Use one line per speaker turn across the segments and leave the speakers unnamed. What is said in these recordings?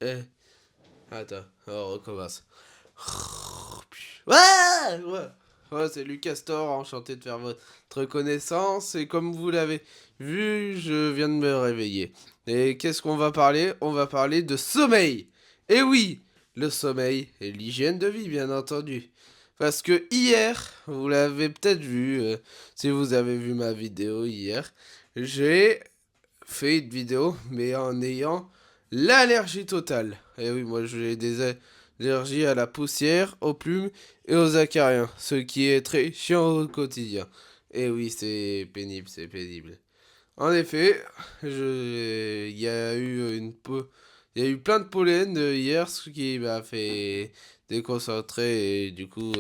Eh, attends, on recommence. Ouais, ouais. Ouais, c'est Lucas Store, enchanté de faire votre connaissance. Et comme vous l'avez vu, je viens de me réveiller. Et qu'est-ce qu'on va parler? On va parler de sommeil. Et oui, le sommeil et l'hygiène de vie, bien entendu. Parce que hier, vous l'avez peut-être vu, si vous avez vu ma vidéo hier, j'ai fait une vidéo, mais en ayant l'allergie totale. Et oui, moi j'ai des allergies à la poussière, aux plumes et aux acariens, ce qui est très chiant au quotidien. Et oui, c'est pénible, c'est pénible. En effet, il y a eu il y a eu plein de pollen hier, ce qui m'a fait déconcentrer et du coup,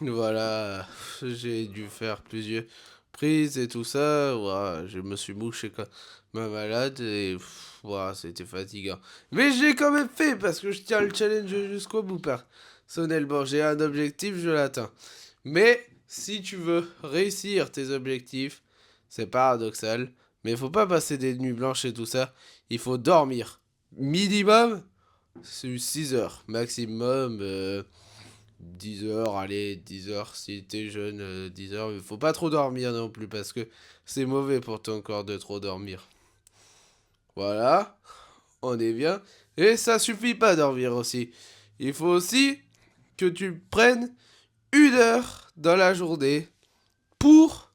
voilà, j'ai dû faire plusieurs prises et tout ça. Voilà, je me suis mouché comme ma malade et voilà, c'était fatigant. Mais j'ai quand même fait parce que je tiens le challenge jusqu'au bout personnellement. J'ai un objectif, je l'atteins. Mais si tu veux réussir tes objectifs, c'est paradoxal, mais il faut pas passer des nuits blanches et tout ça. Il faut dormir. Minimum, c'est 6 heures. Maximum, 10 heures, allez, 10 heures si t'es jeune, 10 heures. Il faut pas trop dormir non plus parce que c'est mauvais pour ton corps de trop dormir. Voilà, on est bien. Et ça suffit pas dormir aussi. Il faut aussi que tu prennes 1 heure dans la journée pour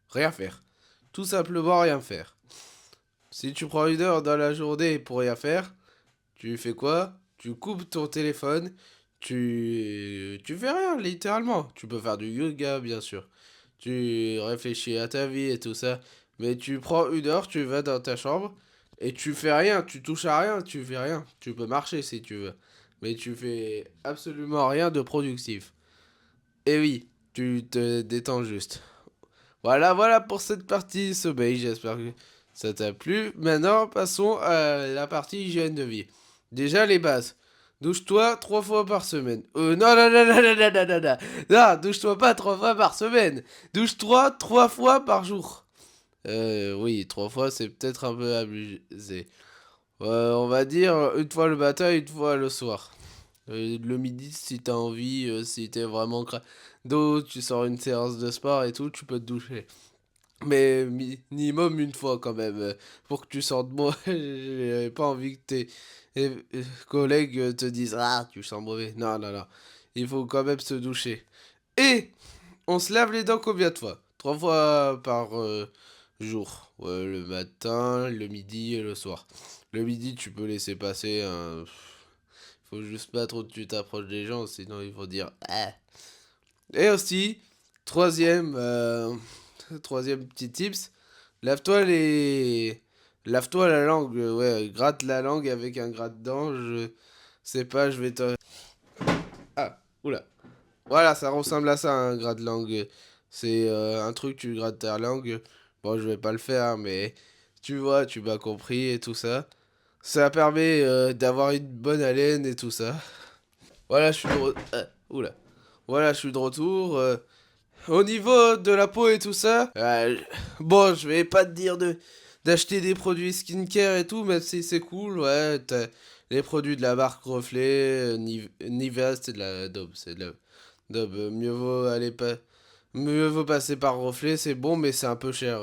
rien faire. Tout simplement rien faire. Si tu prends 1 heure dans la journée pour rien faire, tu fais quoi? Tu coupes ton téléphone, tu fais rien, littéralement. Tu peux faire du yoga, bien sûr. Tu réfléchis à ta vie et tout ça. Mais tu prends 1 heure, tu vas dans ta chambre et tu fais rien, tu touches à rien, tu fais rien. Tu peux marcher si tu veux. Mais tu fais absolument rien de productif. Et oui, tu te détends juste. Voilà, voilà pour cette partie sommeil. J'espère que ça t'a plu. Maintenant, passons à la partie hygiène de vie. Déjà, les bases. Douche-toi 3 fois par semaine. Non, non, non, non, non, non, non, non, non. Non, douche-toi pas 3 fois par semaine. Douche-toi 3 fois par jour. Oui, 3 fois, c'est peut-être un peu abusé. On va dire 1 fois le matin, 1 fois le soir. Le midi, si t'as envie, si t'es vraiment crado, tu sors une séance de sport et tout, tu peux te doucher. Mais minimum 1 fois quand même, pour que tu sentes bon. J'ai pas envie que tes collègues te disent ah, tu sens mauvais. Non, non, non. Il faut quand même se doucher. Et on se lave les dents combien de fois? 3 fois par jour. Ouais, le matin, le midi et le soir. Le midi, tu peux laisser passer. Faut juste pas trop que tu t'approches des gens, sinon ils vont dire ah. Et aussi, troisième, troisième petit tips, lave-toi les... Lave-toi la langue, ouais, gratte la langue avec un gratte-dents, je sais pas, je vais te... Ah, oula. Voilà, ça ressemble à ça, un gratte-langue. C'est un truc, tu grattes ta langue. Bon, je vais pas le faire, hein, mais tu vois, tu m'as compris et tout ça. Ça permet d'avoir une bonne haleine et tout ça. Voilà, je suis de oula. Voilà, je suis de retour. Au niveau de la peau et tout ça, bon, je vais pas te dire d'acheter des produits skincare et tout, même si c'est cool, ouais, t'as les produits de la marque Reflet, Nivea, c'est de la daube, c'est de la daube. Mieux vaut passer par Reflet, c'est bon, mais c'est un peu cher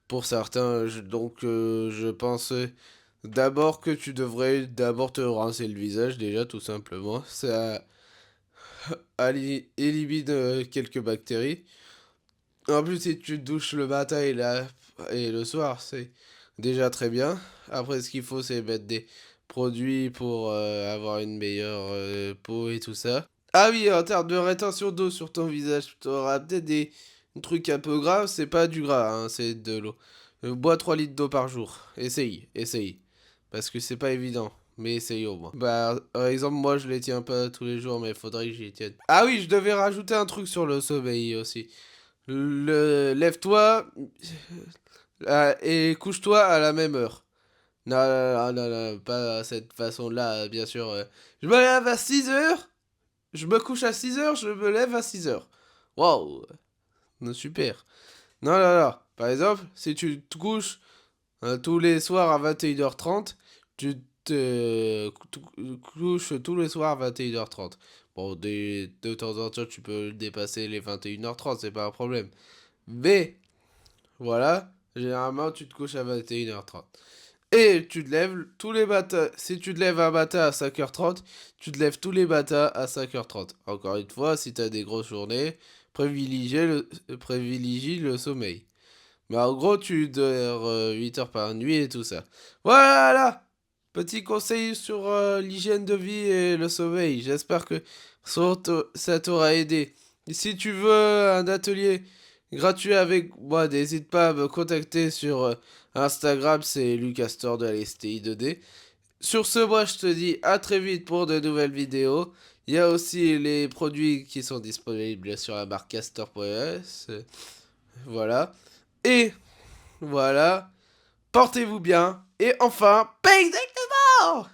pour certains, donc je pense d'abord que tu devrais d'abord te rincer le visage déjà, tout simplement. Ça élimine quelques bactéries. En plus, si tu te douches le matin et le soir, c'est déjà très bien. Après, ce qu'il faut, c'est mettre des produits pour avoir une meilleure peau et tout ça. Ah oui, en termes de rétention d'eau sur ton visage, tu auras peut-être des trucs un peu graves. C'est pas du gras, hein, c'est de l'eau. Bois 3 litres d'eau par jour. Essaye, essaye. Parce que c'est pas évident. Mais essaye au moins. Bah, par exemple, moi je les tiens pas tous les jours, mais il faudrait que j'y tienne. Ah oui, je devais rajouter un truc sur le sommeil aussi. Lève-toi et couche-toi à la même heure. Non, non, non, non, non, pas à cette façon-là, bien sûr. Je me lève à 6 heures, je me couche à 6 heures, je me lève à 6 heures. Waouh, non, super. Non, non, non. Par exemple, si tu te couches tous les soirs à 21h30, tu couches tous les soirs 21h30. Bon, de temps en temps, tu peux dépasser les 21h30, c'est pas un problème. Mais, voilà, généralement, tu te couches à 21h30. Et tu te lèves tous les matins. Si tu te lèves un matin à 5h30, tu te lèves tous les matins à 5h30. Encore une fois, si tu as des grosses journées, privilégie le sommeil. Mais en gros, tu dors 8 heures par nuit et tout ça. Voilà! Petit conseil sur l'hygiène de vie et le sommeil. J'espère que ça t'aura aidé. Et si tu veux un atelier gratuit avec moi, n'hésite pas à me contacter sur Instagram, c'est Lucastor de la STI 2D. Sur ce, moi je te dis à très vite pour de nouvelles vidéos. Il y a aussi les produits qui sont disponibles sur la marque Castor.es. Voilà. Et voilà. Portez-vous bien. Et enfin, paye exactement!